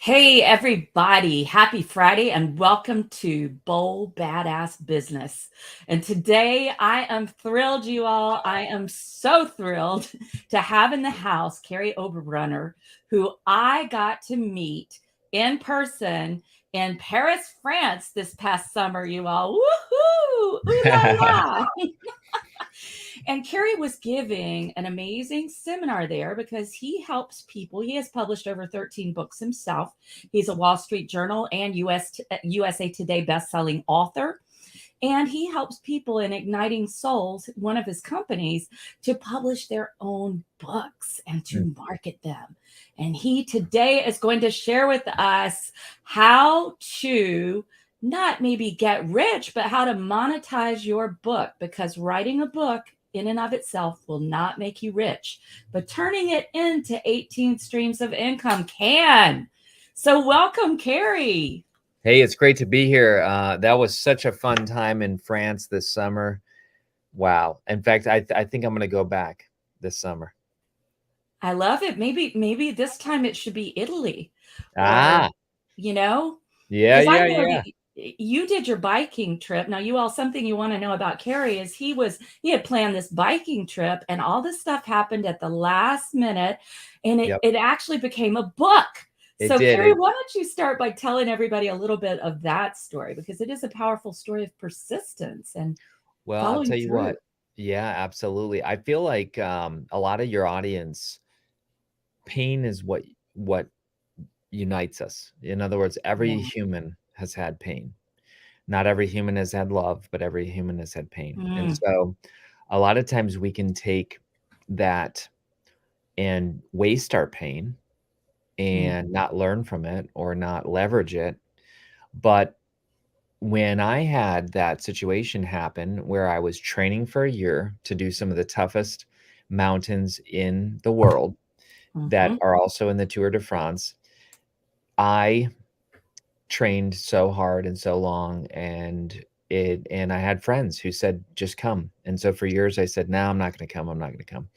Hey, everybody. Happy Friday and welcome to Bold Badass Business. And today I am thrilled, you all. I am so thrilled to have in the house Kary Oberbrunner, who I got to meet in person in Paris, France this past summer, you all. Woohoo! Ooh la la! And Kary was giving an amazing seminar there because he helps people. He has published over 13 books himself. He's a Wall Street Journal and USA Today bestselling author. And he helps people in Igniting Souls, one of his companies, to publish their own books and to market them. And he today is going to share with us how to not maybe get rich, but how to monetize your book, because writing a book in and of itself will not make you rich, but turning it into 18 streams of income can. So welcome, Kary. Hey, it's great to be here. That was such a fun time in France this summer. Wow. In fact, I think I'm going to go back this summer. I love it. Maybe this time it should be Italy, or Ah, you know, yeah, because I yeah, know yeah. you did your biking trip. Now, you all, something you want to know about Kary is he had planned this biking trip, and all this stuff happened at the last minute, and it Yep, it actually became a book. it So, did. Kary, why don't you start by telling everybody a little bit of that story, because it is a powerful story of persistence and Well, I'll following tell you through. what. Yeah, absolutely. I feel like a lot of your audience, pain is what unites us. In other words, every Yeah. human has had pain. Not every human has had love, but every human has had pain. And Mm, so a lot of times we can take that and waste our pain mm, and not learn from it or not leverage it. But when I had that situation happen where I was training for a year to do some of the toughest mountains in the world that mhm. are also in the Tour de France, I trained so hard and so long, and I had friends who said, just come. And so for years I said, no, I'm not going to come. I'm not going to come.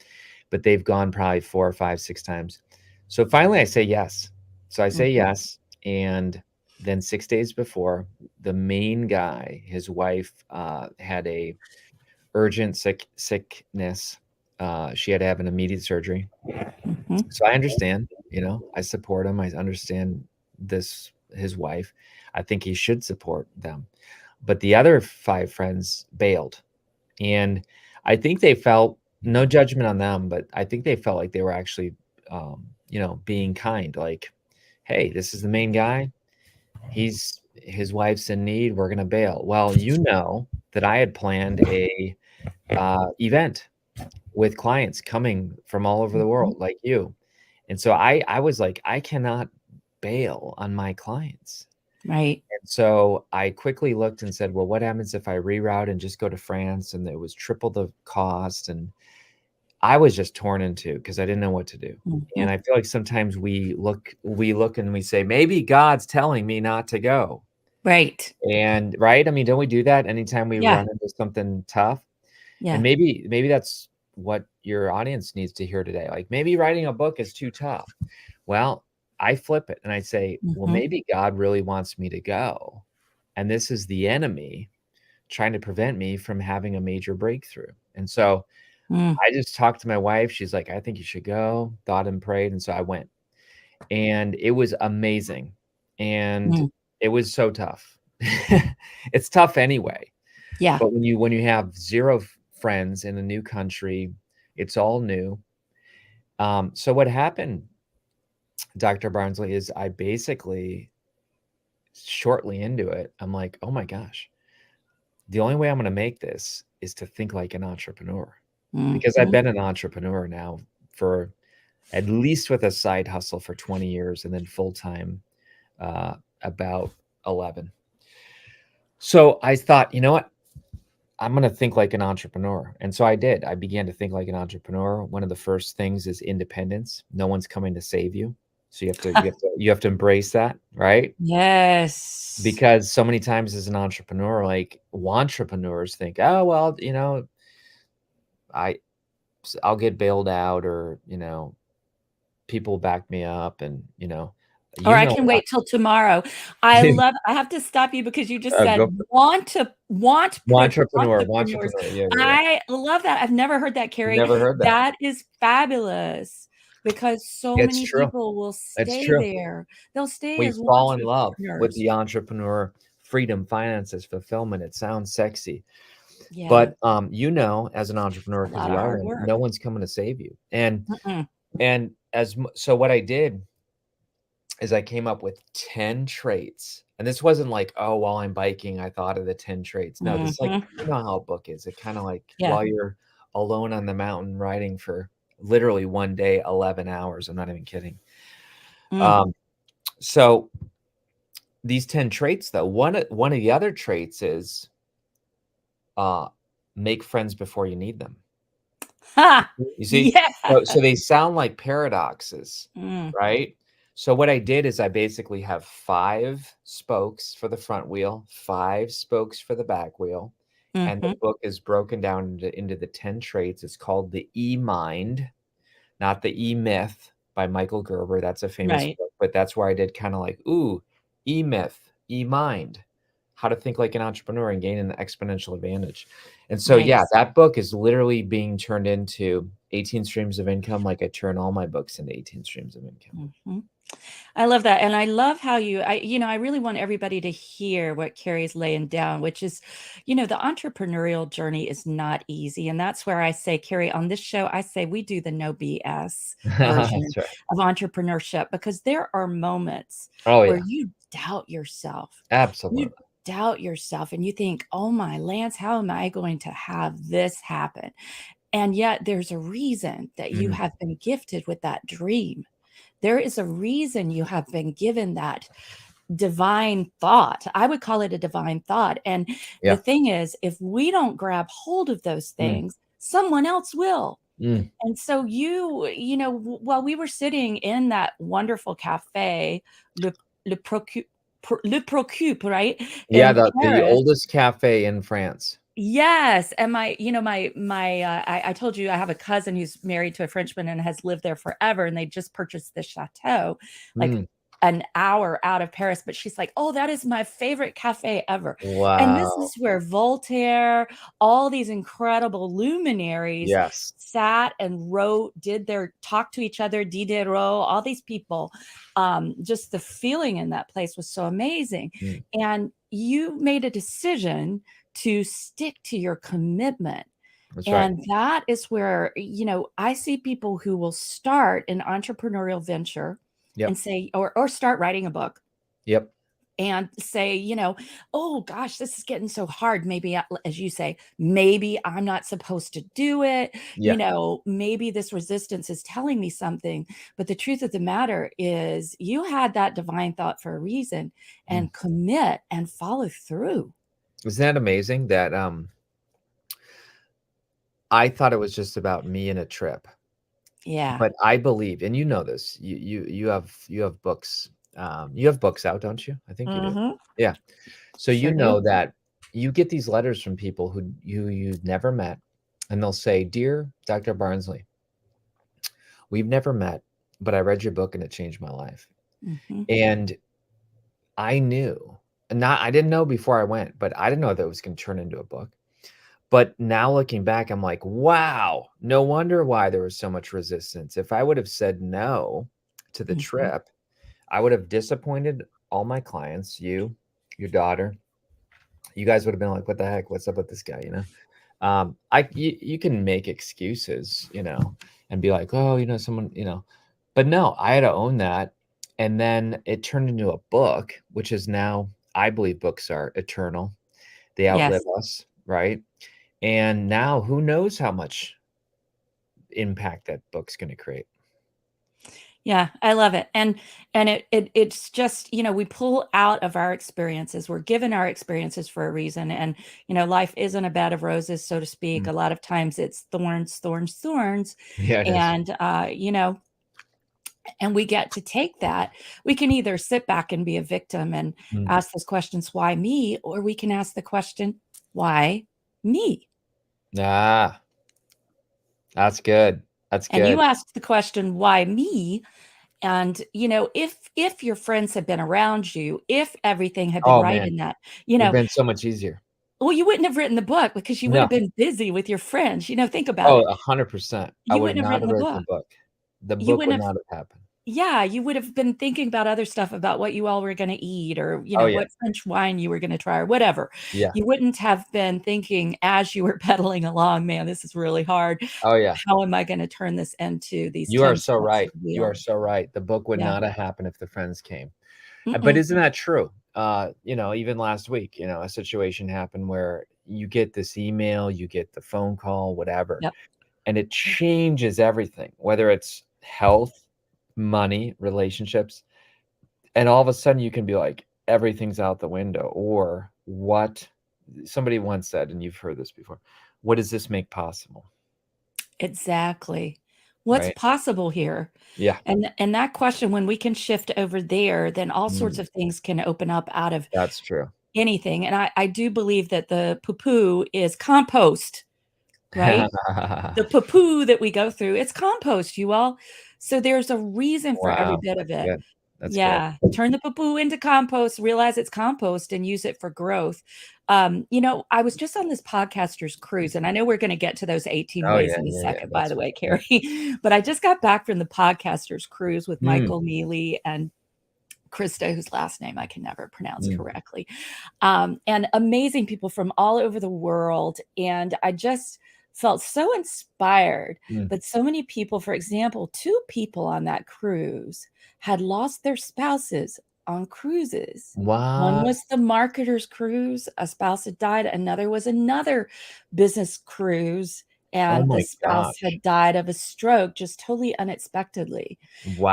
But they've gone probably 4 or 5, 6 times. So finally I say yes. So I say Mhm. yes. And then 6 days before, the main guy, his wife, had a urgent sickness. She had to have an immediate surgery. Mhm. So I understand, I support him. I understand his wife. I think he should support them. But the other 5 friends bailed. And I think they felt, no judgment on them, but I think they felt like they were actually, being kind. Like, hey, this is the main guy. His wife's in need. We're gonna bail. Well, that I had planned a event with clients coming from all over the Mhm. world, like you, and so I was like, I cannot bail on my clients. Right. And so I quickly looked and said, well, what happens if I reroute and just go to France? And it was triple the cost. And I was just torn in two because I didn't know what to do. And Mhm. I feel like sometimes we look and we say, maybe God's telling me not to go. Right. And right? I mean, don't we do that anytime we Yeah. run into something tough? And Yeah. maybe that's what your audience needs to hear today. Like maybe writing a book is too tough. Well, I flip it and I say, well, Mhm. maybe God really wants me to go. And this is the enemy trying to prevent me from having a major breakthrough. And so Mm, I just talked to my wife. She's like, I think you should go, thought and prayed. And so I went. And it was amazing. And mm. it was so tough. It's tough anyway. Yeah. But when you have 0 friends in a new country, it's all new. So what happened, Dr. Barnsley, is I basically shortly into it, I'm like, oh my gosh, the only way I'm going to make this is to think like an entrepreneur, because I've Mhm. been an entrepreneur now for at least with a side hustle for 20 years and then full time uh, about 11. So I thought, you know what? I'm going to think like an entrepreneur. And so I did. I began to think like an entrepreneur. One of the first things is independence. No one's coming to save you. So you have to embrace that, right? Yes. Because so many times as an entrepreneur, like entrepreneurs think, oh well, I I'll get bailed out, or people back me up, and Or You I know can what wait till tomorrow. I have to stop you because you just Go said for it. Wantrepreneur, entrepreneurs. wantrepreneur. Yeah, yeah, yeah. I love that. I've never heard that, You Kary. never heard that. That is fabulous because so It's many true. people will It's stay true. there. They'll stay We as fall in love with entrepreneurs. the entrepreneur, freedom, finances, fulfillment. It sounds sexy. Yeah, But, as an entrepreneur, a because lot you of are hard one, work. no one's coming to save you. Mm-mm. And so what I did is I came up with 10 traits. And this wasn't like, oh, while I'm biking, I thought of the 10 traits. No, this is like, Mhm. you know how a book is. It kind of like Yeah. while you're alone on the mountain riding for literally one day, 11 hours. I'm not even kidding. Mm. Um, so these 10 traits, though, one of the other traits is uh, make friends before you need them. Ha! You see? Yeah. So they sound like paradoxes, Mm. right? So what I did is I basically have 5 spokes for the front wheel, 5 spokes for the back wheel, and the Mhm. book is broken down into the 10 traits. It's called the E-Mind, not the E-Myth by Michael Gerber. That's a famous Right. book, but that's where I did kinda like, "Ooh, E-Myth, E-Mind, how to think like an entrepreneur and gain an exponential advantage." And so, yeah, Nice. that book is literally being turned into 18 streams of income like I turn all my books into 18 streams of income. Mhm. I love that, and I love how I really want everybody to hear what Carrie's laying down, which is, the entrepreneurial journey is not easy, and that's where I say, Carrie, on this show, I say we do the no BS version That's right. of entrepreneurship because there are moments Oh, where yeah. you doubt yourself. You Absolutely. doubt yourself and you think, "Oh my Lance, how am I going to have this happen?" And yet there's a reason that you Mhm. have been gifted with that dream. There is a reason you have been given that divine thought. I would call it a divine thought. And the Yeah. thing is, if we don't grab hold of those Mm, things, someone else will. mm. And so while we were sitting in that wonderful cafe, Le, Le Procu- Le Procupe, right? Yeah, In the Paris. oldest cafe in France. Yes, and I told you I have a cousin who's married to a Frenchman and has lived there forever, and they just purchased this chateau, like, Mm. an hour out of Paris, but she's like, "Oh, that is my favorite cafe ever." And this Wow. is where Voltaire, all these incredible luminaries Yes. sat and wrote, did their talk to each other, Diderot, all these people. Just the feeling in that place was so amazing. Mm. And you made a decision to stick to your commitment. That's right. And that is where, I see people who will start an entrepreneurial venture and Yep. say, or start writing a book Yep. and say, oh gosh, this is getting so hard. Maybe, as you say, maybe I'm not supposed to do it. Yeah. Maybe this resistance is telling me something. But the truth of the matter is, you had that divine thought for a reason Mm. and commit and follow through. Isn't that amazing that, I thought it was just about me and a trip, Yeah. but I believe, and you know this, you have books out, don't you? I think you do. Hmm. Yeah. So you Sure know do. that you get these letters from people who you've never met, and they'll say, "Dear Dr. Barnsley, we've never met, but I read your book and it changed my life." Hmm. And I knew, not I didn't know before I went, but I didn't know that it was gonna turn into a book. But now looking back, I'm like, "Wow, no wonder why there was so much resistance." If I would have said no to the Hmm. trip, I would have disappointed all my clients, you, your daughter. You guys would have been like, "What the heck? What's up with this guy?" You can make excuses, and be like, "Oh, someone," but no, I had to own that, and then it turned into a book, which is now I believe books are eternal. They outlive Yes. us, right? And now who knows how much impact that book's gonna create. Yeah, I love it. And it's just, we pull out of our experiences. We're given our experiences for a reason. And, life isn't a bed of roses, so to speak. Mm. A lot of times it's thorns, thorns, thorns. Yeah, it is. And and we get to take that. We can either sit back and be a victim and Mm. ask those questions, why me? Or we can ask the question, why me? Ah, that's good. That's And you good. asked the question, why me? And, if your friends had been around you, if everything had been Oh, right man, in that, it would've been so much easier. well, you wouldn't have written the book because you would have No. been busy with your friends, think about Oh, it. 100%. I You would wouldn't have not written have the written the book. book. The You book wouldn't would have not have happened. Yeah, you would have been thinking about other stuff about what you all were gonna eat or, Oh, yeah. what French wine you were gonna try or whatever. Yeah. You wouldn't have been thinking as you were pedaling along, "Man, this is really hard. Oh, yeah. How am I gonna turn this into these You are 10 so steps of right. the You are wheel?" so right. The book would Yeah. not have happened if the friends came. But Mm-mm. isn't that true? Even last week, a situation happened where you get this email, you get the phone call, whatever, Yep. and it changes everything, whether it's health, money, relationships, and all of a sudden you can be like, everything's out the window. Or what somebody once said, and you've heard this before, what does this make possible? Exactly. What's Right? possible here? Yeah. And that question, when we can shift over there, then all sorts Mm, of things can open up out of that's true. anything, and I do believe that the poo-poo is compost, right? The poo-poo that we go through, it's compost, you all. So there's a reason for every Wow, bit of that's it. good. That's good. Yeah, turn the poo-poo into compost, realize it's compost, and use it for growth. I was just on this podcaster's cruise, and I know we're gonna get to those 18 Oh, ways yeah, in a yeah, yeah, second, by that's the way, yeah. Carrie, but I just got back from the podcaster's cruise with Mm, Michael Neely and Krista, whose last name I can never pronounce mm, correctly, and amazing people from all over the world. And I just felt so inspired mm. that so many people, for example, two people on that cruise had lost their spouses on cruises. One What? was the marketer's cruise, a spouse had died. Another was another business cruise, Oh and the my spouse gosh. had died of a stroke just totally unexpectedly.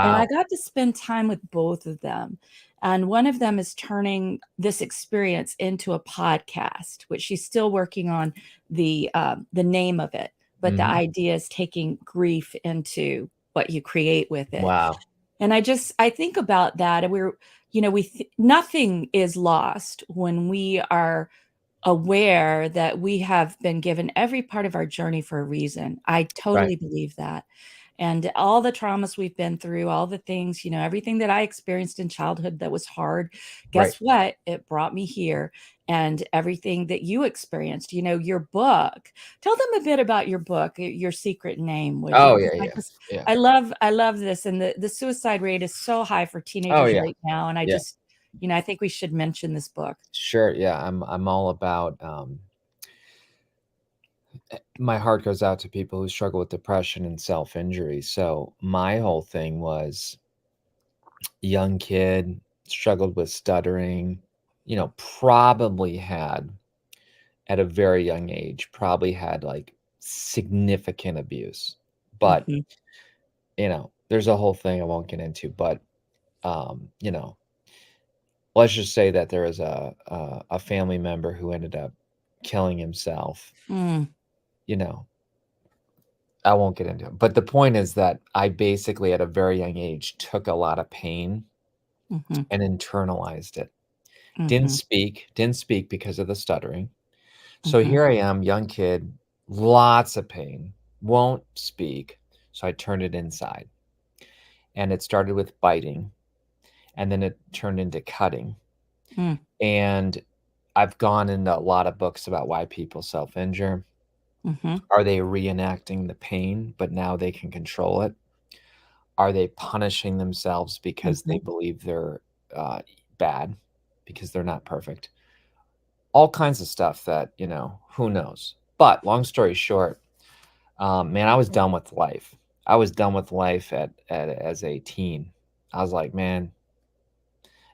And I Wow. got to spend time with both of them. And one of them is turning this experience into a podcast, which she's still working on the name of it. But the Mhm. idea is taking grief into what you create with it. Wow. And I think about that, and nothing is lost when we are aware that we have been given every part of our journey for a reason. I Right, totally believe that. And all the traumas we've been through, all the things, everything that I experienced in childhood that was hard, right. guess what? It brought me here. And everything that you experienced, your book. Tell them a bit about your book, your secret name, would you? Oh, Because yeah, I yeah, just yeah. I love this. And the suicide rate is so high for Oh, teenagers yeah, right now. And yeah. I think we should mention this book. Sure, yeah, I'm all about, my heart goes out to people who struggle with depression and self-injury. So, my whole thing was young kid, struggled with stuttering, probably had at a very young age, probably had, like, significant abuse. But, Mhm. there's a whole thing I won't get into, but, you know, let's just say that there is a family member who ended up killing himself, Mm, you know, I won't get into it, but the point is that I basically, at a very young age, took a lot of pain mhm, and internalized it. Didn't mhm, speak, didn't speak because of the stuttering. So mhm, here I am, young kid, lots of pain, won't speak, so I turned it inside, and it started with biting, and then it turned into cutting, mm, and I've gone into a lot of books about why people self-injure. mhm, Are they reenacting the pain, but now they can control it? Are they punishing themselves because they mhm, believe they're, bad, because they're not perfect? All kinds of stuff that, who knows? But long story short, man, I was done with life. I was done with life at as a teen. I was like, "Man,"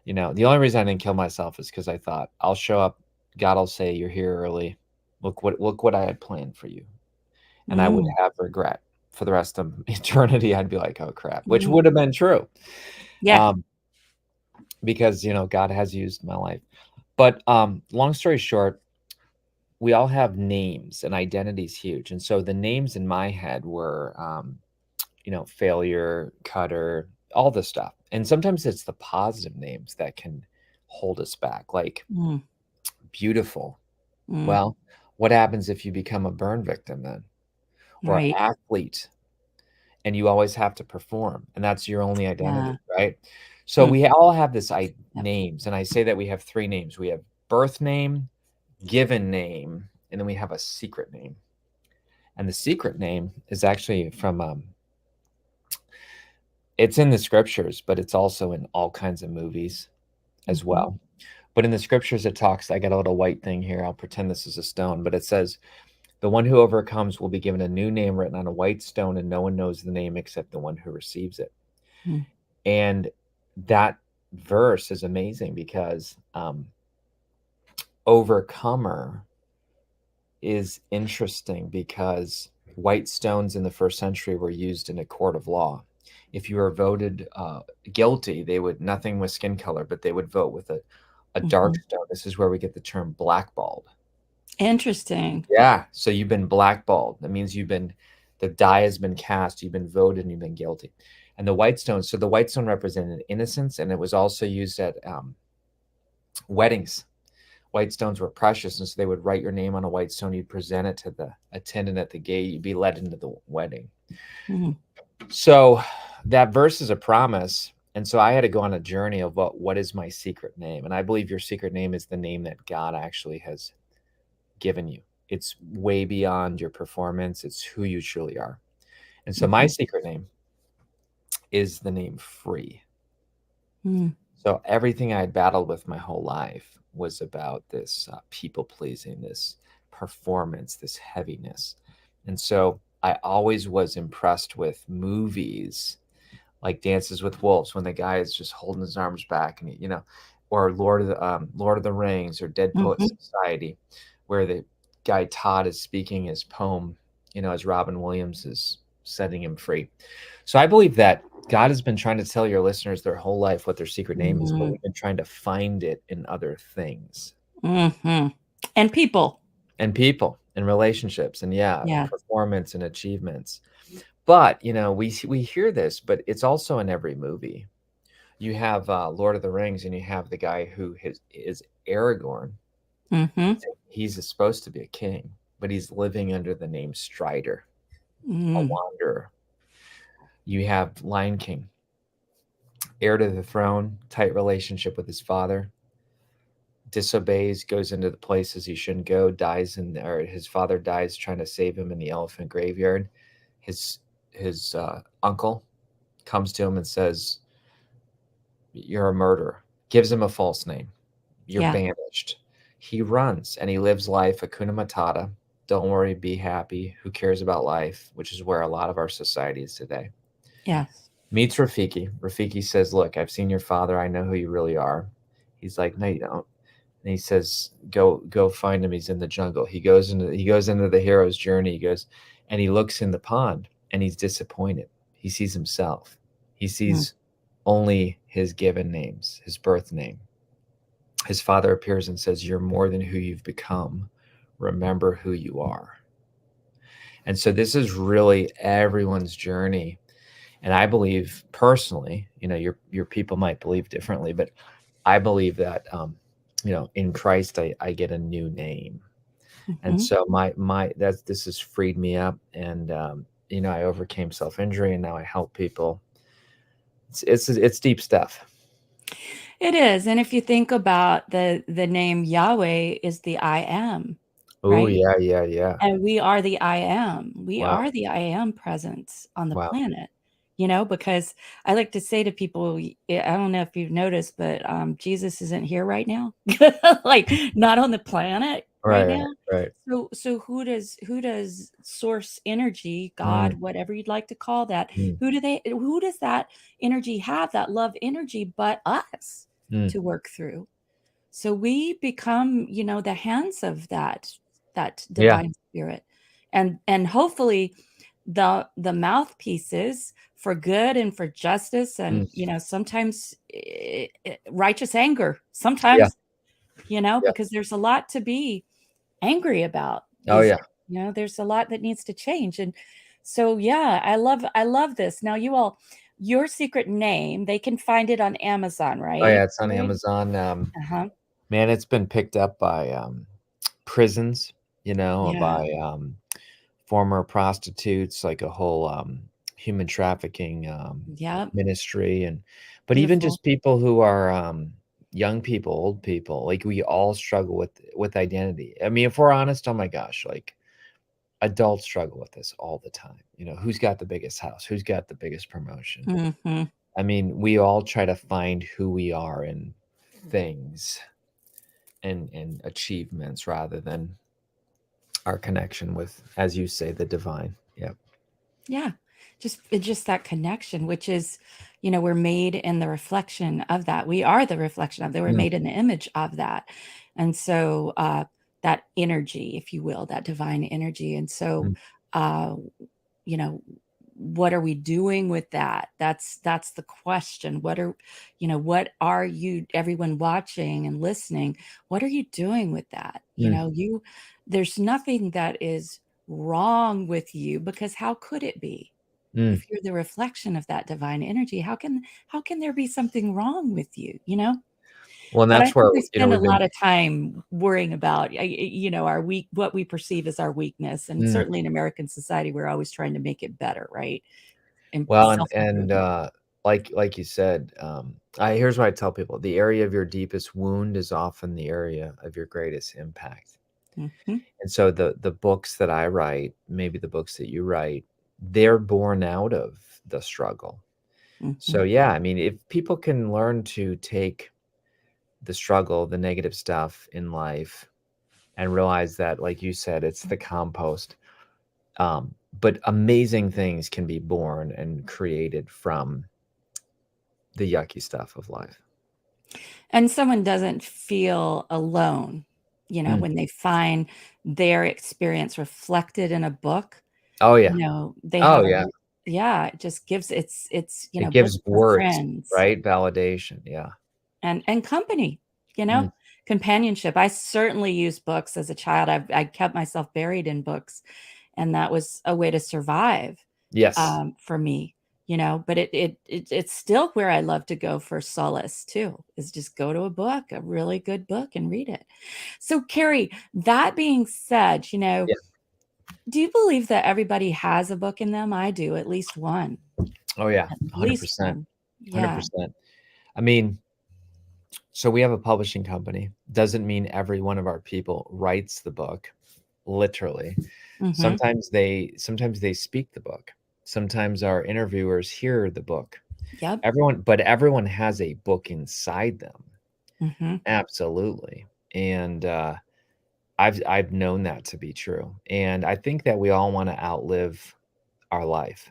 the only reason I didn't kill myself is because I thought, "I'll show up, God'll say, 'You're here early. Look what I had planned for you.'" And I would mm, have regret for the rest of eternity. I'd be like, "Oh, crap," which mm. would have been true, Yeah. um, because, God has used my life. But, long story short, we all have names, and identity's huge, and so the names in my head were, failure, cutter, all this stuff, and sometimes it's the positive names that can hold us back, like Mm, beautiful. mm, Well, what happens if you become a burn victim then? Or right. athlete? and you always have to perform, and that's your only Yeah. identity, right? So Hmm. we all have this Yep. names, and I say that we have 3 names. We have birth name, given name, and then we have a secret name. And the secret name is actually from it's in the scriptures, but it's also in all kinds of movies as Hmm. well. But in the scriptures, it talks, I got a little white thing here. I'll pretend this is a stone, but it says, the one who overcomes will be given a new name written on a white stone, and no one knows the name except the one who receives it. Hmm. And that verse is amazing because overcomer is interesting because white stones in the first century were used in a court of law. If you were voted guilty, they would, nothing with skin color, but they would vote with a dark Hmm. stone. This is where we get the term blackballed. Interesting. Yeah. So you've been blackballed. That means the die has been cast, you've been voted, and you've been guilty. And the white stone, so the white stone represented innocence, and it was also used at weddings. White stones were precious, and so they would write your name on a white stone. You'd present it to the attendant at the gate. You'd be led into the wedding. Hmm. So that verse is a promise. And so I had to go on a journey of what is my secret name. And I believe your secret name is the name that God actually has given you. It's way beyond your performance. It's who you truly are. And so my Hmm. secret name is the name free. Hmm. So everything I had battled with my whole life was about this people pleasing, this performance, this heaviness. And so I always was impressed with movies like Dances with Wolves when the guy is just holding his arms back, and or Lord of the Rings or Dead Poet Hmm. Society, where the guy Todd is speaking his poem, as Robin Williams is setting him free. So I believe that God has been trying to tell your listeners their whole life what their secret name is, but Hmm. we've been trying to find it in other things Hmm. And people. and people and relationships and, yeah, Yeah. performance and achievements. But we hear this, but it's also in every movie. You have Lord of the Rings, and you have the guy who is Aragorn. Hmm. He's supposed to be a king, but he's living under the name Strider, a Hmm. wanderer. You have Lion King, heir to the throne, tight relationship with his father, disobeys, goes into the places he shouldn't go, or his father dies trying to save him in the elephant graveyard. His uncle comes to him and says, "You're a murderer." Gives him a false name. You're Yeah. banished. He runs and he lives life Hakuna Matata. Don't worry, be happy. Who cares about life? Which is where a lot of our society is today. Yes. Meets Rafiki. Rafiki says, "Look, I've seen your father. I know who you really are." He's like, "No, you don't." And he says, "Go find him. He's in the jungle." He goes into the hero's journey. He goes, and he looks in the pond, and he's disappointed. He sees himself. He Hmm. sees only his given names, his birth name. His father appears and says, "You're more than who you've become. Remember who you are." And so this is really everyone's journey. And I believe personally, your people might believe differently, but I believe that in Christ I get a new name. And Hmm. so my this has freed me up, and I overcame self-injury, and now I help people. It's deep stuff. It is. And if you think about the name Yahweh is the I am, Oh, right? yeah, yeah, yeah. And we are the I am. We Wow. are the I am presence on the Wow. planet, because I like to say to people, I don't know if you've noticed, but Jesus isn't here right now, like not on the planet right Right, right, now. right. So who does source energy, God, Mm, whatever you'd like to call that, mm, who does that energy have, that love energy, but us mm. to work through? So we become, the hands of that Yeah. divine spirit. And hopefully the mouthpieces for good and for justice and, Mm. sometimes righteous anger. Yeah. Sometimes, Yeah. because there's a lot to be angry about Oh, these yeah. days. There's a lot that needs to change. And so yeah, I love this. Now you all, your secret name, they can find it on Amazon, Oh, yeah, right? it's on Right? Amazon. Uh-huh. Man, it's been picked up by, prisons, Yeah. by, former prostitutes, like a whole, human trafficking, Yep. ministry, but even Beautiful. just people who are, young people, old people, like, we all struggle with identity. I mean, if we're honest, oh my gosh, like, adults struggle with this all the time. Who's got the biggest house? Who's got the biggest promotion? Mhm. I mean, we all try to find who we are in things and achievements rather than our connection with, as you say, the divine. Yep. Yeah. Just that connection, which is, we're made in the reflection of that. We are the reflection of that. We're Mm, made in the image of that. And so that energy, if you will, that divine energy. And so mm, uh, you know what are we doing with that? That's the question. What are you, everyone watching and listening, what are you doing with that? mm, There's nothing that is wrong with you, because how could it be? mm. If you're the reflection of that divine energy, how can there be something wrong with you? Well, and But I that's where, think we spend a we've been. lot of time worrying about, our weak, what we perceive as our weakness, and Mm. certainly in American society, we're always trying to make it better, right? And Well, self-improvement. like you said, here's what I tell people: the area of your deepest wound is often the area of your greatest impact. Mhm, And so the books that I write, maybe the books that you write, they're born out of the struggle. mhm. So yeah, I mean, if people can learn to take the struggle, the negative stuff in life, and realize that, like you said, it's the compost. But amazing things can be born and created from the yucky stuff of life. And someone doesn't feel alone, Mm. when they find their experience reflected in a book. Oh yeah. They Oh have a yeah. yeah, it just gives, It books gives are words, friends. right? Validation. Yeah. And company, Mm. companionship. I certainly used books as a child. I kept myself buried in books, and that was a way to survive, Yes. for me, but it's still where I love to go for solace too, is just go to a book, a really good book, and read it. So, Kary, that being said, Yeah. do you believe that everybody has a book in them? I do, at least one. Oh yeah. At least 100%. one. Yeah. 100%. I mean, so we have a publishing company. Doesn't mean every one of our people writes the book, literally. Mhm. Sometimes they speak the book. Sometimes our interviewers hear the book. Yep. Everyone has a book inside them. Mhm. Absolutely. And I've known that to be true. And I think that we all want to outlive our life.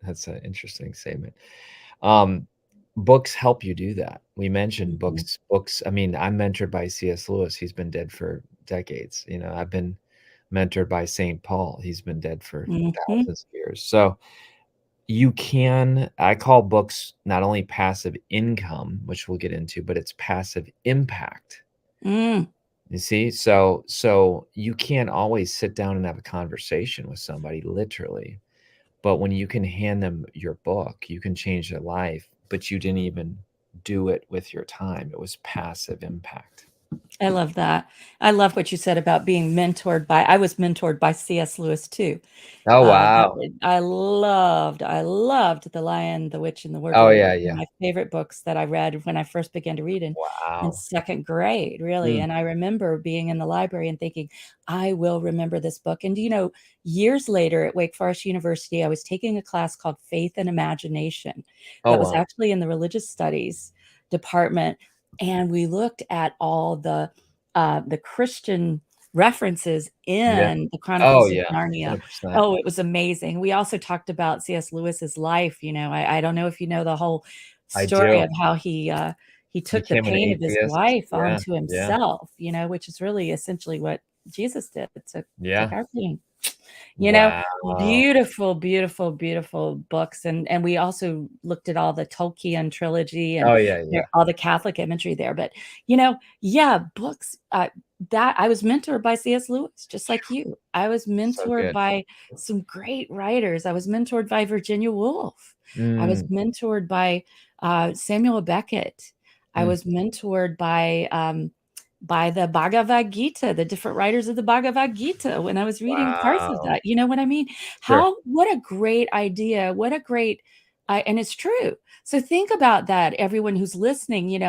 That's an interesting statement. Um, Books help you do that. We mentioned Mhm. books. I mean, I'm mentored by C.S. Lewis. He's been dead for decades. I've been mentored by St. Paul. He's been dead for Mhm. thousands of years. So I call books not only passive income, which we'll get into, but it's passive impact. Mm. You see? So you can't always sit down and have a conversation with somebody, literally. But when you can hand them your book, you can change their life, but you didn't even do it with your time. It was passive impact. I love that. I love what you said about being mentored by, I was mentored by C.S. Lewis too. Oh, That wow. was, I loved The Lion, the Witch, and the Oh, Wardrobe. It yeah, was one of yeah. my favorite books that I read when I first began to read in Wow. second grade, really. Mm. And I remember being in the library and thinking, I will remember this book. And years later at Wake Forest University, I was taking a class called Faith and Imagination Oh, that was wow. actually in the religious studies department. And we looked at all the Christian references Yeah. in the Oh, Chronicles of yeah. Narnia. 100%. Oh, it was amazing. We also talked about C.S. Lewis's life. I don't know if you know the whole I story do. of how he took the Became an pain of his atheist. wife Yeah, onto yeah, himself, which is really essentially what Jesus did. Took yeah. our pain. You know, Wow. beautiful, beautiful, beautiful books, and we also looked at all the Tolkien trilogy and Oh, yeah, there yeah. all the Catholic imagery there, but, yeah, books, that I was mentored by C.S. Lewis, just like you. I was So mentored good. by some great writers. I was mentored by Virginia Woolf. I was Mm, mentored by, Samuel Beckett. I mm. was mentored by, by the Bhagavad Gita, the different writers of the Bhagavad Gita when I was reading parts of Wow. that. You know what I mean? Sure. What a great idea. What a great, and it's true. So think about that, everyone who's listening.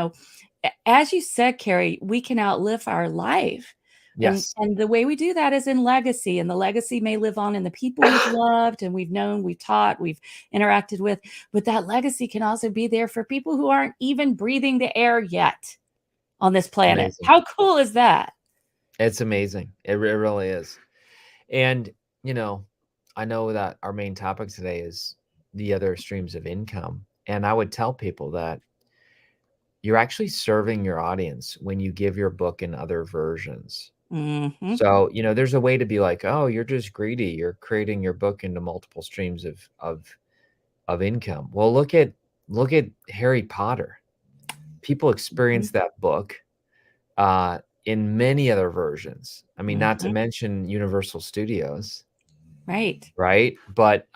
As you said, Kary, we can outlive our life. And Yes. and the way we do that is in legacy. And the legacy may live on in the people we've loved and we've known, we've taught, we've interacted with. But that legacy can also be there for people who aren't even breathing the air yet on this planet. Amazing. How cool is that? It's amazing. It really is. And, you know, I know that our main topic today is the other streams of income. And I would tell people that you're actually serving your audience when you give your book in other versions. Mhm. So, there's a way to be like, oh, you're just greedy. You're creating your book into multiple streams of income. Well, look at Harry Potter. People Mhm. experience that book in many other versions. I mean, not to Mhm. mention Universal Studios, Right. right? But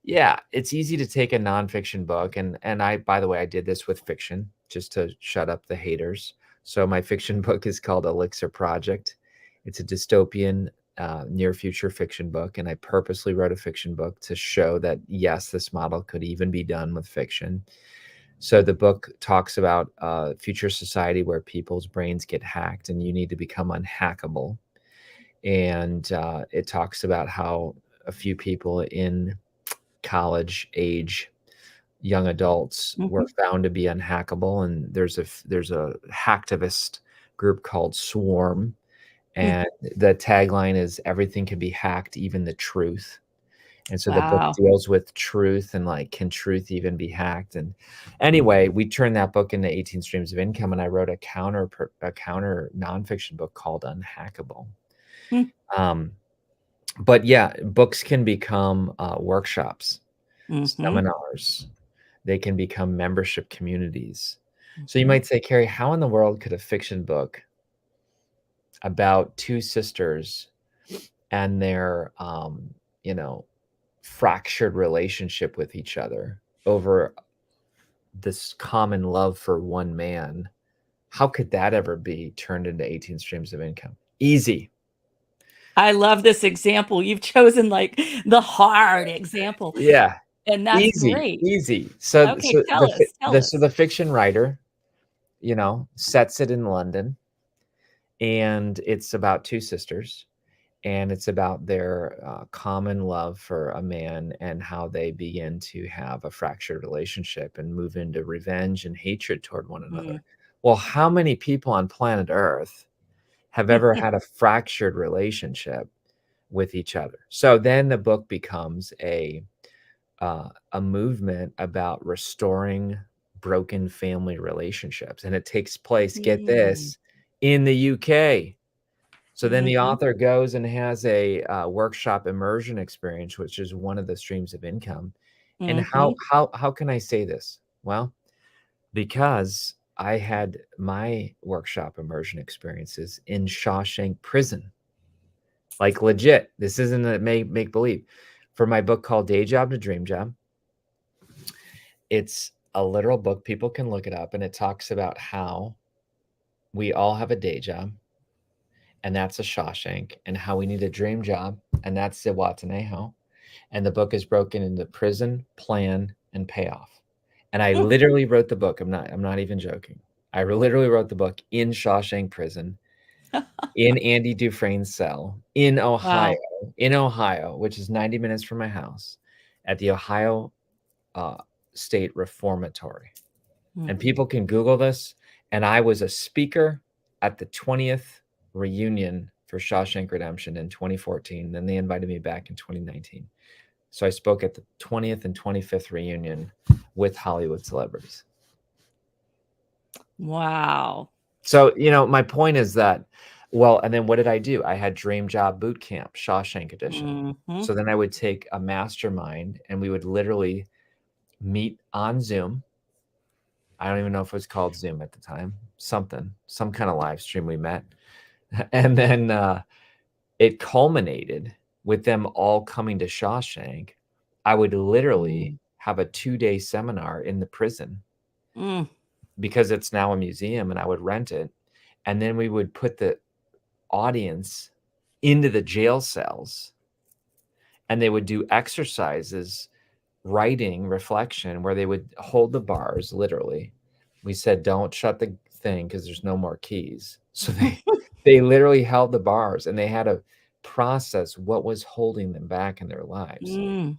yeah, it's easy to take a nonfiction book, and I, by the way, I did this with fiction just to shut up the haters. So my fiction book is called Elixir Project. It's a dystopian near future fiction book, and I purposely wrote a fiction book to show that yes, this model could even be done with fiction. So the book talks about a future society where people's brains get hacked, and you need to become unhackable. And it talks about how a few people in college age young adults were Mhm. found to be unhackable, and there's a hacktivist group called Swarm, Mm. and the tagline is everything can be hacked, even the truth. And so the book Wow. deals with truth and like, can truth even be hacked? And anyway, we turned that book into 18 streams of income, and I wrote a counter nonfiction book called Unhackable. Mm. um, but yeah, books can become workshops, Mhm. seminars. They can become membership communities. So you Mhm. might say, Kary, how in the world could a fiction book about two sisters and their, you know, fractured relationship with each other over this common love for one man, how could that ever be turned into 18 streams of income? Easy. I love this example. You've chosen like the hard example, Yeah. and that's Easy, great. easy. So Okay, so tell the fi us, tell the so us. the fiction writer, sets it in London, and it's about two sisters, and it's about their common love for a man and how they begin to have a fractured relationship and move into revenge and hatred toward one Mm. another. Well, how many people on planet Earth have ever had a fractured relationship with each other? So then the book becomes a movement about restoring broken family relationships, and it takes place, get Mm. this, in the UK. So then the Mhm. author goes and has a workshop immersion experience, which is one of the streams of income. And how Mhm. how can I say this? Well, because I had my workshop immersion experiences in Shawshank Prison, like legit. This isn't a make believe. For my book called Day Job to Dream Job, it's a literal book. People can look it up, and it talks about how we all have a day job, and that's a Shawshank, and how we need a dream job, and that's the Watanejo. And the book is broken into prison, plan, and payoff. And I Mm. literally wrote the book. I'm not even joking. I literally wrote the book in Shawshank Prison, in Andy Dufresne's cell, Wow. in Ohio, which is 90 minutes from my house, at the Ohio uh, State Reformatory. Mm. And people can Google this. And I was a speaker at the 20th reunion for Shawshank Redemption in 2014. Then they invited me back in 2019. So I spoke at the 20th and 25th reunion with Hollywood celebrities. Wow. So, my point is that, well, and then what did I do? I had Dream Job Boot Camp, Shawshank Edition. Mhm. So then I would take a mastermind, and we would literally meet on Zoom. I don't even know if it was called Zoom at the time, some kind of live stream we met. And then it culminated with them all coming to Shawshank. I would literally Mm. have a 2-day seminar in the prison Mm. because it's now a museum, and I would rent it. and then we would put the audience into the jail cells, and they would do exercises, writing, reflection, where they would hold the bars literally. We said, don't shut the thing because there's no more keys. So they literally held the bars, and they had to process what was holding them back in their lives. Mm.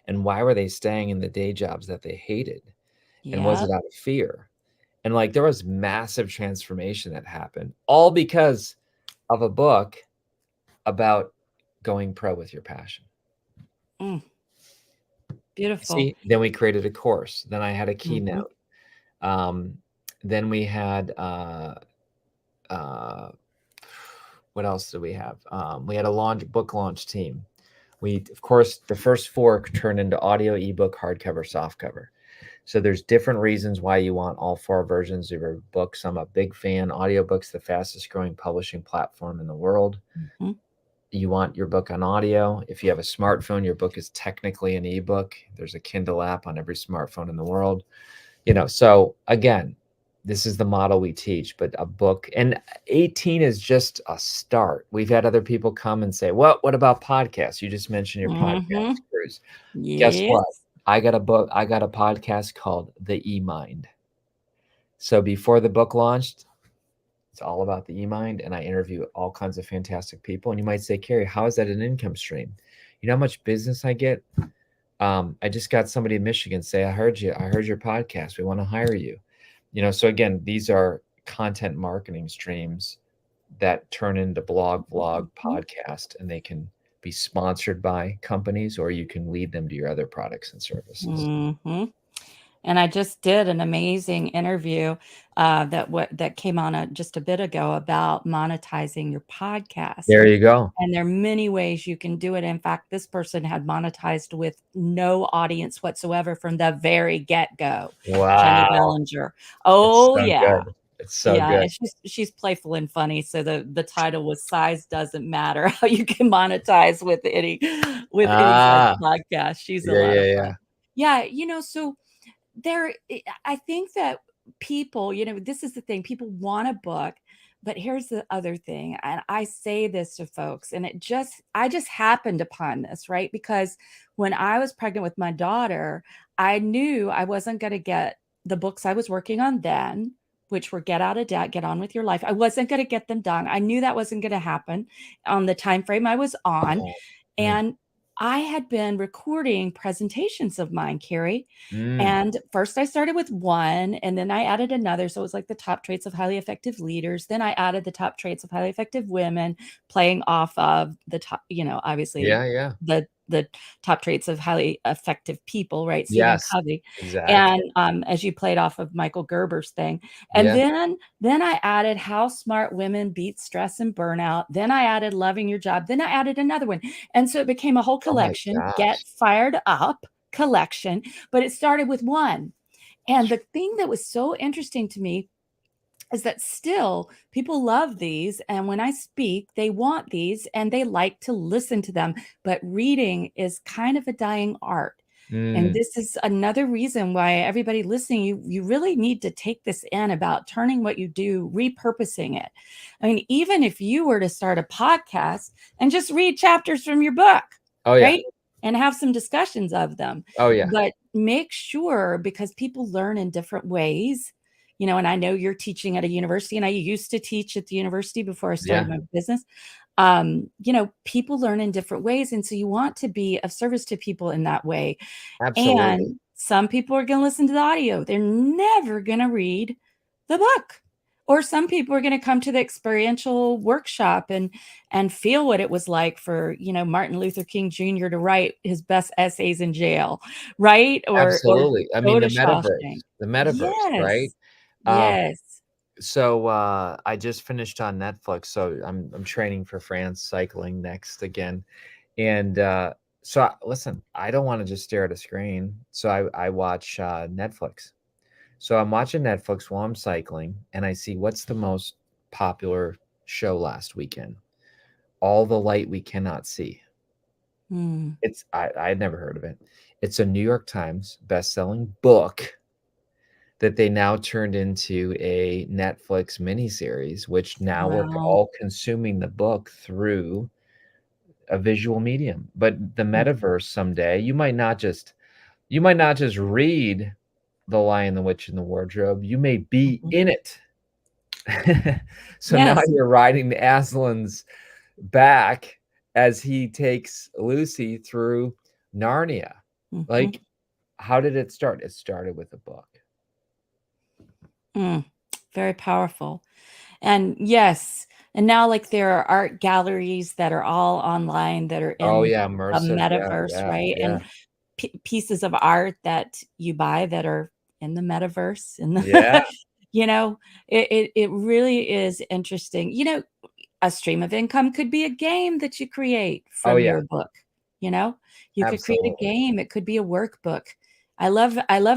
And why were they staying in the day jobs that they hated? And was Yep. it out of fear? And like there was massive transformation that happened, all because of a book about going pro with your passion. Mm. Beautiful. See, then we created a course. Then I had a Mhm. keynote. Um, then we had uh, what else did we have? We had a book launch team. We, of course, the first 4 turned into audio, ebook, hardcover, softcover. So there's different reasons why you want all 4 versions of your books. I'm a big fan. Audiobook's the fastest growing publishing platform in the world. Mhm. You want your book on audio. If you have a smartphone, your book is technically an ebook. There's a Kindle app on every smartphone in the world. So again, this is the model we teach, but a book, and 18 is just a start. We've had other people come and say, what about podcasts? You just mentioned your podcast Mhm. cruise. Guess what? Yes. I got a podcast called The E-Mind. So before the book launched, it's all about the E-Mind, and I interview all kinds of fantastic people. And you might say, Kary, how is that an income stream? You know how much business I get? I just got somebody in Michigan say, I heard your podcast. We want to hire you. So again, these are content marketing streams that turn into blog, vlog, Mhm. podcast, and they can be sponsored by companies, or you can lead them to your other products and services. Mhm. And I just did an amazing interview that came on just a bit ago about monetizing your podcast, There you go. and there are many ways you can do it. In fact, this person had monetized with no audience whatsoever from the very get-go. Jenny Wow. Bellinger. It's Oh so yeah. good. It's so Yeah, good. and she's playful and funny, so the title was "Size Doesn't Matter: How You Can Monetize with any size Ah, podcast." She's a yeah, lot yeah, of fun. yeah. Yeah, so I think that people, this is the thing, people want a book, but here's the other thing, and I say this to folks, and I just happened upon this, right? Because when I was pregnant with my daughter, I knew I wasn't going to get the books I was working on then, which were Get Out of Debt, Get On With Your Life. I wasn't going to get them done. I knew that wasn't going to happen on the time frame I was on. Oh, mm, And I had been recording presentations of mine, Kary, mm. and first I started with one, and then I added another. So it was like the top traits of highly effective leaders. Then I added the top traits of highly effective women, playing off of the top, obviously Yeah, yeah. the top traits of highly effective people, right? Stephen Yes, Covey. exactly. And as you played off of Michael Gerber's thing. And Yeah. then I added how smart women beat stress and burnout. Then I added loving your job. Then I added another one. And so it became a whole Oh my collection, Get gosh. Fired Up collection, but it started with one. And the thing that was so interesting to me is that still people love these. And when I speak, they want these and they like to listen to them. But reading is kind of a dying art. And Mm. this is another reason why everybody listening, you really need to take this in about turning what you do, repurposing it. I mean, even if you were to start a podcast and just read chapters from your book, Oh, yeah. right? And have some discussions of them. Oh, yeah. But make sure, because people learn in different ways, and I know you're teaching at a university, and I used to teach at the university before I started Yeah, my business. People learn in different ways. And so you want to be of service to people in that way. absolutely. And some people are going to listen to the audio. They're never going to read the book. Or some people are going to come to the experiential workshop and feel what it was like for, Martin Luther King Jr. to write his best essays in jail, right? Or Absolutely. I go mean, to Shawshank. the metaverse, right? Yes. Um, Yes. so I just finished on Netflix, so I'm training for France cycling next again. And listen, I don't want to just stare at a screen. So I watch Netflix. So I'm watching Netflix while I'm cycling, and I see what's the most popular show last weekend. All the Light We Cannot See. Mm. I had never heard of it. It's a New York Times best-selling book that they now turned into a Netflix miniseries, which now we're Wow. all consuming the book through a visual medium. But the Mm, metaverse someday, you might not just read The Lion, the Witch, and the Wardrobe, you may be mhm. in it. So now Yes. you're riding Aslan's back as he takes Lucy through Narnia. Mhm. Like, how did it start? It started with a book. Mm. Very powerful. And yes, and now, like, there are art galleries that are all online that are Oh, in yeah, a immersive. Yeah, metaverse, yeah, right? yeah, And pieces of art that you buy that are in the metaverse, in yeah. the you know, it really is interesting. A stream of income could be a game that you create Oh, from yeah, your book, you know? You could create a absolutely. game, it could be a workbook. I love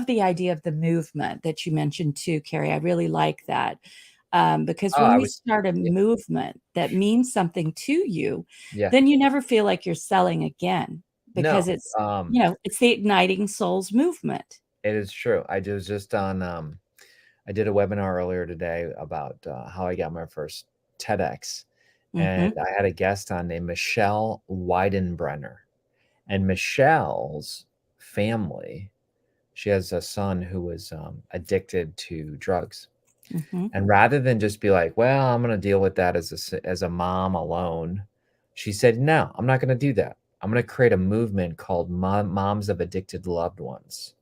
the idea of the movement that you mentioned too, Carrie, I really like that, because Oh, when I we was start a yeah, movement that means something to you, yeah. then you never feel like you're selling again because No, it's the igniting souls movement. it is true. I did a webinar earlier today about, how I got my first TEDx, and Mhm, I had a guest on named Michelle Weidenbrenner, and Michelle's family, she has a son who was, addicted to drugs, mhm, and rather than just be like, "Well, I'm gonna deal with that as a mom alone," she said, "No, I'm not gonna do that. I'm gonna create a movement called Moms of Addicted Loved Ones,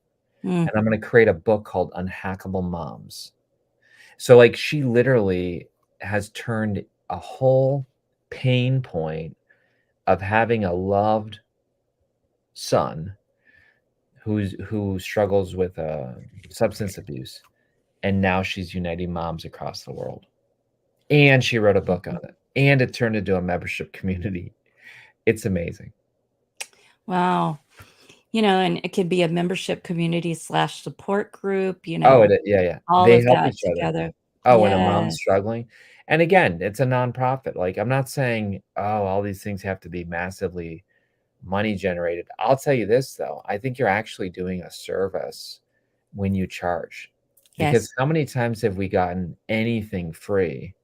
mm, and I'm gonna create a book called Unhackable Moms." So, like, she literally has turned a whole pain point of having a loved son who struggles with, substance abuse, and now she's uniting moms across the world. And she wrote a book on mhm. it, and it turned into a membership community. It's amazing. Wow. And it could be a membership community/support group, Oh, yeah, yeah. all They of help that each other. together. Oh, when a mom's Yes, struggling, and again, it's a nonprofit. Like, I'm not saying, "Oh, all these things have to be massively money generated." I'll tell you this, though, I think you're actually doing a service when you charge, because yes, how many times have we gotten anything free?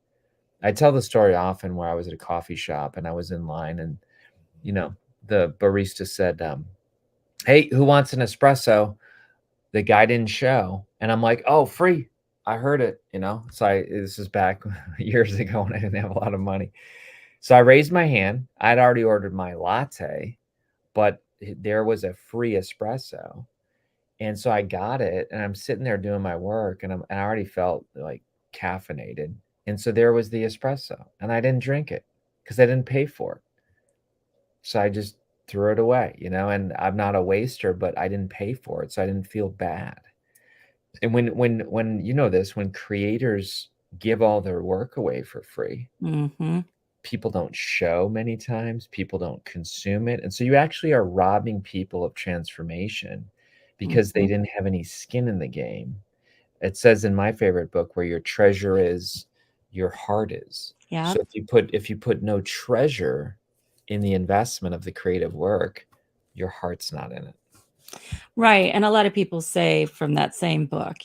I tell the story often where I was at a coffee shop, and I was in line, and, you know, the barista said, "Hey, who wants an espresso?" The guy didn't show, and I'm like, "Oh, free. I heard it," you know? So this is back years ago when I didn't have a lot of money. So I raised my hand. I'd already ordered my latte, but there was a free espresso, and so I got it, and I'm sitting there doing my work, and I already felt, like, caffeinated, and so there was the espresso, and I didn't drink it because I didn't pay for it. So I just threw it away, and I'm not a waster, but I didn't pay for it, so I didn't feel bad. And when you know this, when creators give all their work away for free, mhm, people don't show many times, people don't consume it, and so you actually are robbing people of transformation because they mhm, didn't have any skin in the game. It says in my favorite book, "Where your treasure is, your heart is." So yep. if you put no treasure in the investment of the creative work, your heart's not in it. Right, and a lot of people say from that same book,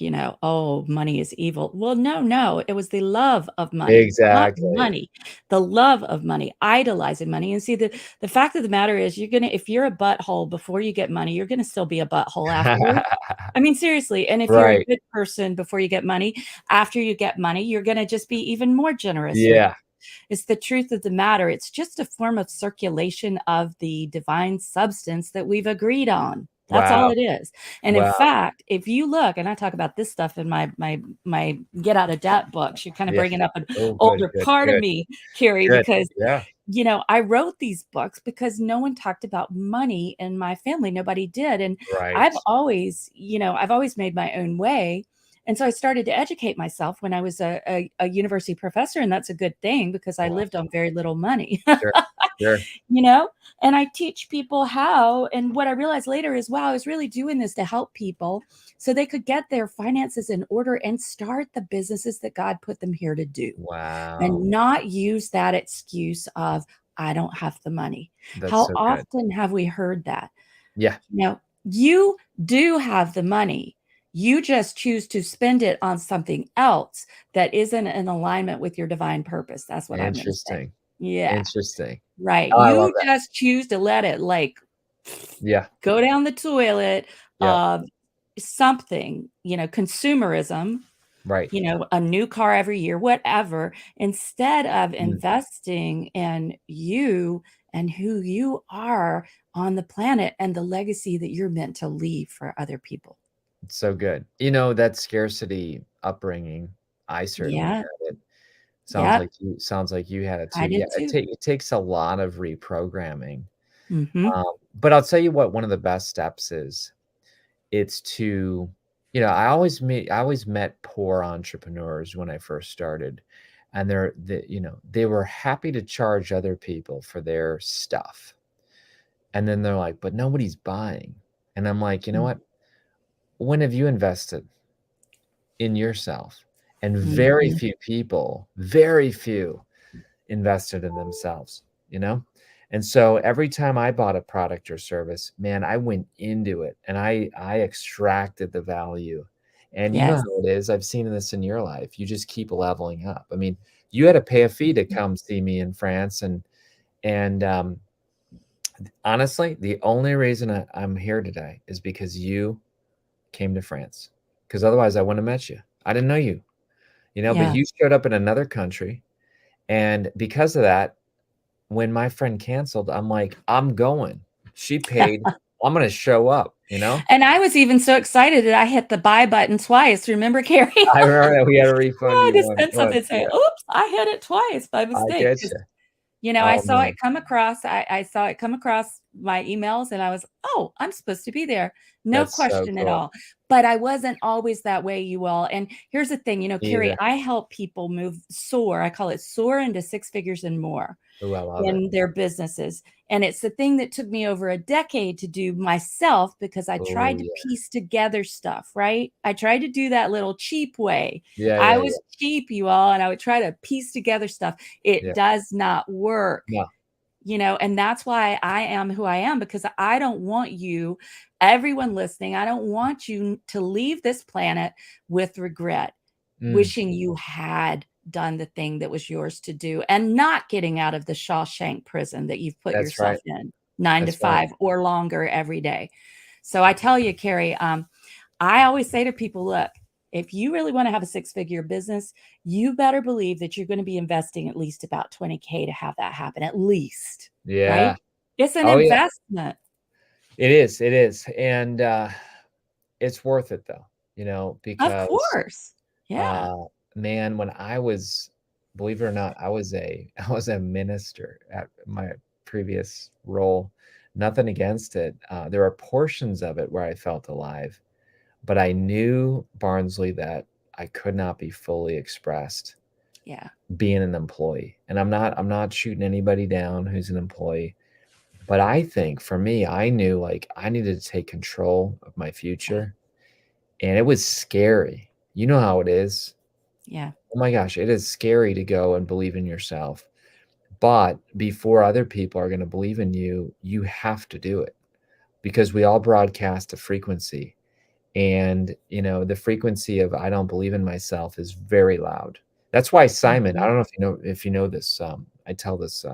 "Oh, money is evil." Well, no, no, it was the love of money, not Exactly. money. The love of money, idolizing money, and see, the fact of the matter is if you're a butthole before you get money, you're gonna still be a butthole afterwards. I mean, seriously, and if you're a Right. good person before you get money, after you get money, you're gonna just be even more generous with Yeah. it's the truth of the matter. It's just a form of circulation of the divine substance that we've agreed on. That's all Wow. it is. And in Wow. fact, if you look, and I talk about this stuff in my Get Out of Debt books, you're kind of Yeah. bringing up an Oh, good, older good, part of good, me, Carrie, good. because Yeah. I wrote these books because no one talked about money in my family. Nobody did. And Right. I've always made my own way. And so I started to educate myself when I was a university professor. And that's a good thing because I Wow. lived on very little money. Sure. Sure. you know and I teach people how, and what I realized later is, wow, I was really doing this to help people so they could get their finances in order and start the businesses that God put them here to do, Wow. and not use that excuse of, I don't have the money. That's How so good. often have we heard that? Yeah. You do have the money. You just choose to spend it on something else that isn't in alignment with your divine purpose. That's what I'm going to say. Interesting. Yeah. Interesting. Right. Oh, I love You that. just choose to let it like Yeah. go down the toilet Yeah. of something, consumerism, Right. a new car every year, whatever, instead of Mm, investing in you and who you are on the planet and the legacy that you're meant to leave for other people. it's so good. That scarcity upbringing, I certainly Yeah. had it. Yep. Sounds like you had it too. I Yeah, did too. it takes a lot of reprogramming. Mhm. But I'll tell you what one of the best steps is. It's to I always met poor entrepreneurs when I first started, and they were happy to charge other people for their stuff. And then they're like, "But nobody's buying." And I'm like, "You know Mm. what? When have you invested in yourself?" And Mhm. very few invested in themselves, you know? And so every time I bought a product or service, man, I went into it and I extracted the value. And you know Yes. how it is. I've seen this in your life. You just keep leveling up. I mean, you had to pay a fee to Mhm. come see me in France, and honestly, the only reason I'm here today is because you came to France. Because otherwise, I wouldn't have met you. I didn't know you, but Yeah. you showed up in another country, and because of that, when my friend canceled, I'm like, "I'm going. She paid. I'm gonna show up," you know? And I was even so excited that I hit the buy button twice. Remember, Carrie? I remember that we had to refund I you just one sent something once, saying, yeah. "Oops, I hit it twice by I mistake." get 'Cause, you. I Oh, saw it man. come across. I saw it come across my emails, and I was, "Oh, I'm supposed to be there." No That's so question at cool. all. But I wasn't always that way, you all. And here's the thing, Me Carrie, either. I help people soar. I call it soar into six figures and more Ooh, I love it. in their businesses. And it's the thing that took me over a decade to do myself because I Oh, tried to yeah. piece together stuff, right? I tried to do that little cheap way. Yeah, I yeah, yeah, was cheap, you all, and I would try to piece together stuff. It yeah. does not work. No. And that's why I am who I am, because I don't want you, everyone listening, I don't want you to leave this planet with regret, Mm, wishing you had done the thing that was yours to do and not getting out of the Shawshank prison that you've put that's yourself right. in 9 to That's right. 5 or longer every day. So I tell you, Carrie, I always say to people, look, if you really want to have a six-figure business, you better believe that you're going to be investing at least about 20K to have that happen, at least, right? Yeah. It's an Oh, yeah. investment. It is, and, it's worth it, though, Of because course. Yeah. Uh, man, when I was believe it or not, I was a I was a minister at my previous role. Nothing against it. There are portions of it where I felt alive, but I knew, Barnsley, that I could not be fully expressed Yeah. being an employee. And I'm not shooting anybody down who's an employee, but I think for me, I knew, like, I needed to take control of my Yeah. future, and it was scary. You know how it is. Yeah. Oh my gosh, it is scary to go and believe in yourself. But before other people are going to believe in you, you have to do it because we all broadcast a frequency. And, the frequency of I don't believe in myself is very loud. That's why Simon, I Mhm. don't know if you know this, I tell this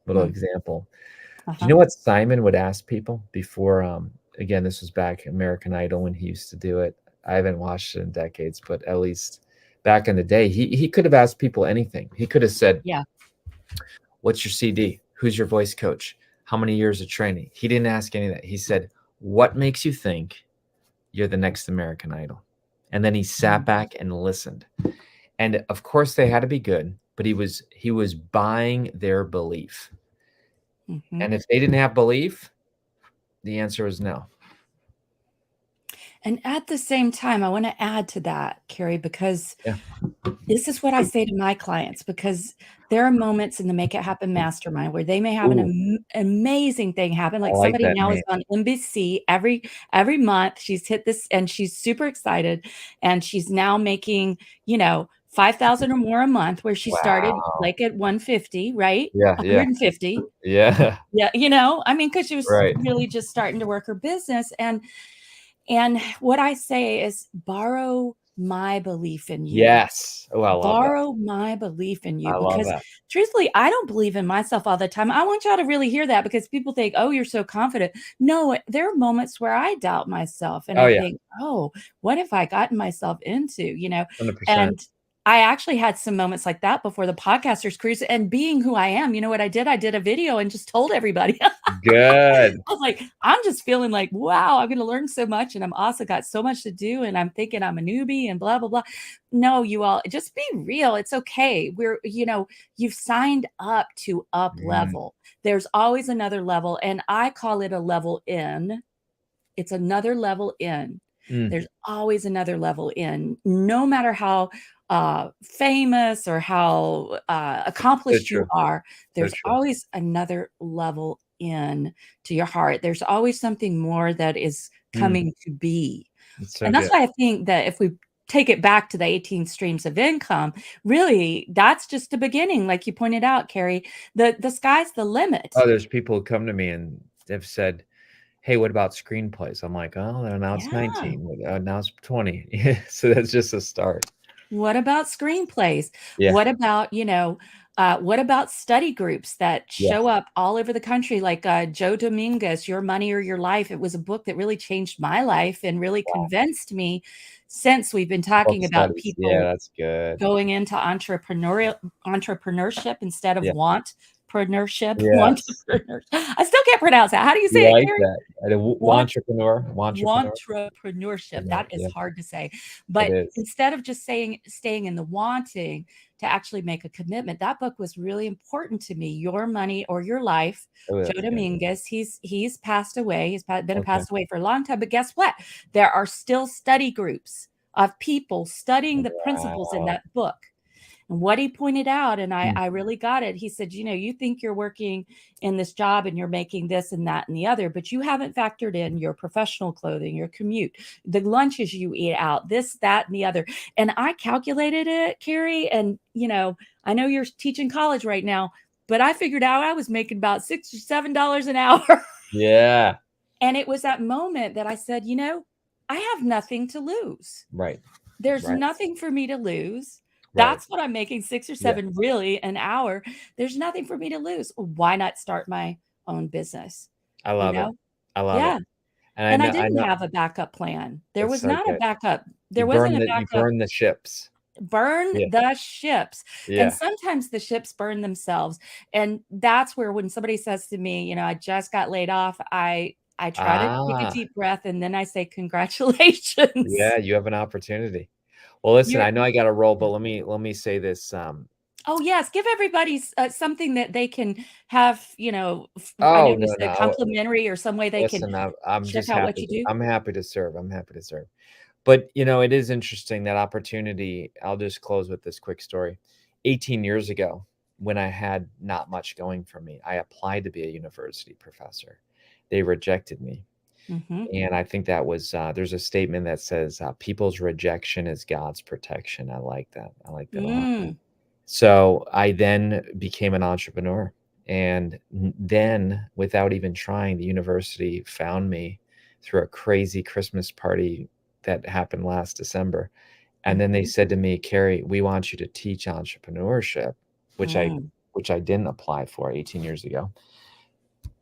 little Mm. example. Do you Uh-huh. know what Simon would ask people before? Again, this was back American Idol when he used to do it. I haven't watched it in decades, but at least back in the day, he could have asked people anything. He could have said, Yeah. "What's your CD? Who's your voice coach? How many years of training?" He didn't ask any of that. He said, "What makes you think you're the next American Idol?" And then he sat Mhm. back and listened. And of course, they had to be good, but he was buying their belief. Mhm. And if they didn't have belief, the answer was no. And at the same time, I want to add to that, Carrie, because Yeah. this is what I say to my clients, because there are moments in the Make It Happen Mastermind where they may have an Ooh, amazing thing happen. I Like like somebody that now is name. on NBC every month. She's hit this and she's super excited, and she's now making 5,000 or more a month, where she started Wow. like at 150, right? Yeah, yeah, 150. yeah. Yeah, I mean, because she was Right. really just starting to work her business, and And what I say is borrow my belief in you. Yes. Oh, I love that. Borrow my belief in you I love because that. truthfully, I don't believe in myself all the time. I want y'all to really hear that because people think, "Oh, you're so confident." No, there are moments where I doubt myself and Oh, I yeah. think, "Oh, what have I gotten myself into?" And 100%. I actually had some moments like that before the podcasters cruise and being who I am, you know what I did? I did a video and just told everybody. Good. I was like, I'm just feeling like, wow, I'm going to learn so much. And I'm also got so much to do. And I'm thinking I'm a newbie and blah, blah, blah. No, you all just be real. It's okay. You've signed up to up Mm, level. There's always another level. And I call it a level in. It's another level in. mm. There's always another level in, no matter how famous or how So accomplished you true. are, So there's true. always another level in to your heart. There's always something more that is Mm, coming to be. it's so And that's good. why I think that if we take it back to the 18 streams of income, really, that's just the beginning. Like you pointed out, Kary, the sky's the limit. Oh, there's people who come to me and they've said, "Hey, what about screenplays?" I'm like, "Oh, now it's Yeah. 19. Now it's 20." Yeah, so that's just a start. What about screenplays? Yeah. What about study groups that Yes. show up all over the country, like Joe Dominguez, Your Money or Your Life? It was a book that really changed my life and really Wow. convinced me since we've been Book talking about studies. Yeah, people that's good. going into entrepreneurship instead of Yeah. wantpreneurship. Yes. Wantrepreneur. I still can't pronounce that. How do you You say it, like Kary? that. And a Want wantrepreneur. Wantrpreneurship. Yeah, That is yeah, hard to say. it But is. instead of just saying staying in the wanting to actually make a commitment, that book was really important to me. Your Money or Your Life. Oh, Joe that's good. Dominguez, he's passed away. Been Okay. passed away for a long time. But guess what? There are still study groups of people studying the principles in Wow. that book. And what he pointed out, and I, Mm, I really got it, he said, you think you're working in this job and you're making this and that and the other, but you haven't factored in your professional clothing, your commute, the lunches you eat out, this, that, and the other. And I calculated it, Kary, and I know you're teaching college right now, but I figured out I was making about $6 or $7 an hour. yeah. And it was that moment that I said, I have nothing to lose. Right. There's Right. nothing for me to lose. Right. That's what I'm making 6 or Yeah. 7 really an hour. There's nothing for me to lose. Why not start my own business? I You love it. know? I love Yeah. it. And And I I didn't know have a backup plan. There it's was so not a good. backup. There wasn't a You backup. burn the ships. Burn Yeah. the ships. And Yeah. sometimes the ships burn themselves. And that's where when somebody says to me, I just got laid off, I try to take a Ah, deep breath and then I say congratulations. yeah, you have an opportunity. Well, listen, You're I know I gotta roll, but let me say this, Oh, yes, give everybody something that they can have, I know oh, you no, said no, complimentary or some way they can listen, I'm check just out what happy you do. I'm happy to serve, I'm happy to serve. But, it is interesting that opportunity. I'll just close with this quick story. 18 years ago, when I had not much going for me, I applied to be a university professor. They rejected me, Mhm. and I think that was, there's a statement that says, "People's rejection is God's protection." I like that. I like that a lot. Mm, So, I then became an entrepreneur, and then, without even trying, the university found me through a crazy Christmas party that happened last December, and then they mhm, said to me, "Kary, we want you to teach entrepreneurship," which I mm, which I didn't apply for 18 years ago.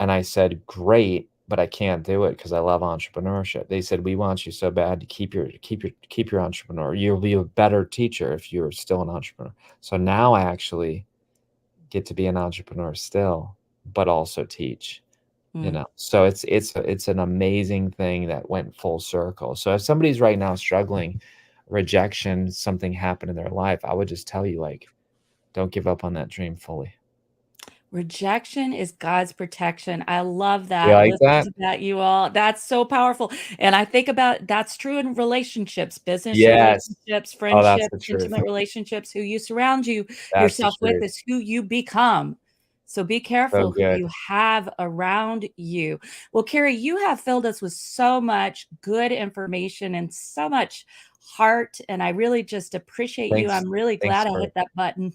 And I said, "Great, but I can't do it because I love entrepreneurship." They said, "We want you so bad to keep your entrepreneur. You'll be a better teacher if you're still an entrepreneur." So now I actually get to be an entrepreneur still, but also teach. mm. So it's an amazing thing that went full circle. So if somebody's right now struggling, rejection, something happened in their life, I would just tell you, like, don't give up on that dream fully. Rejection is God's protection. I love You that. like Listen that? to that, you all. That's so powerful. And I think about that's true in relationships, business Yes. relationships, Oh, that's friendships, the truth. intimate relationships. Who you surround That's the yourself with truth. is who you become. So be So careful who good. you have around you. Well, Kary, you have filled us with so much good information and so much heart. And I really just appreciate you. Thanks I'm really thanks glad I for hit that button.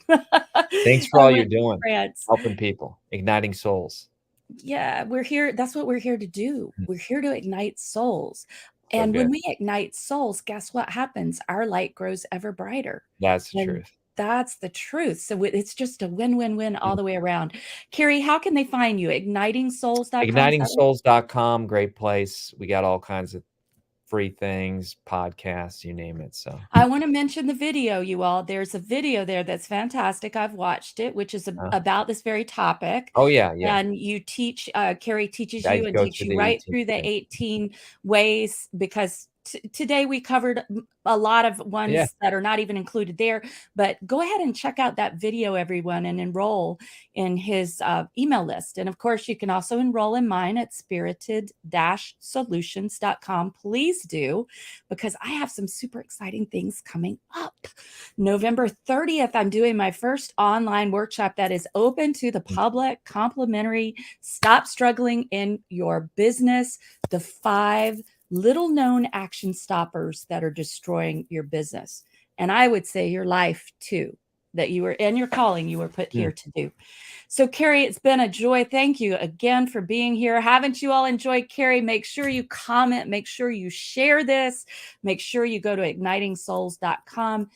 thanks for I all you're went to doing, France. helping people, igniting souls. Yeah, we're here. That's what we're here to do. Mm. We're here to ignite souls. So And when good. we ignite souls, guess what happens? Our light grows ever brighter. That's the And truth. that's the truth. So it's just a win-win-win all Mm. the way around. Kary, how can they find you? IgnitingsSouls.com, is that right? IgnitingsSouls.com, great place. We got all kinds of free things, podcasts, you name it, so I want to mention the video, you all. There's a video there that's fantastic. I've watched it, which is uh, about this very topic. oh, yeah, yeah. And you teach, Kary teaches I you and go takes through you the right 18 through the ways. 18 ways because today we covered a lot of Yeah. ones that are not even included there. But go ahead and check out that video, everyone, and enroll in his email list. And of course, you can also enroll in mine at spirited-solutions.com. Please do, because I have some super exciting things coming up. November 30th, I'm doing my first online workshop that is open to the Mm, public, complimentary. Stop struggling in your business. The 5 little known action stoppers that are destroying your business. And I would say your life too, that you were in your calling you were put mm. here to do. So, Kary, it's been a joy. Thank you again for being here. Haven't you all enjoyed Kary? Make sure you comment, make sure you share this, make sure you go to ignitingsouls.com.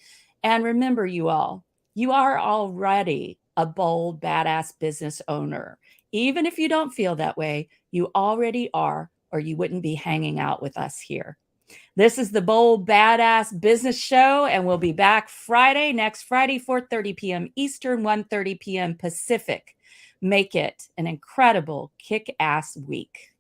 And remember, you all, you are already a bold, badass business owner. Even if you don't feel that way, you already are, or you wouldn't be hanging out with us here. This is the Bold Badass Business Show, and we'll be back next Friday, 4:30 p.m. Eastern, 1:30 p.m. Pacific. Make it an incredible kick-ass week.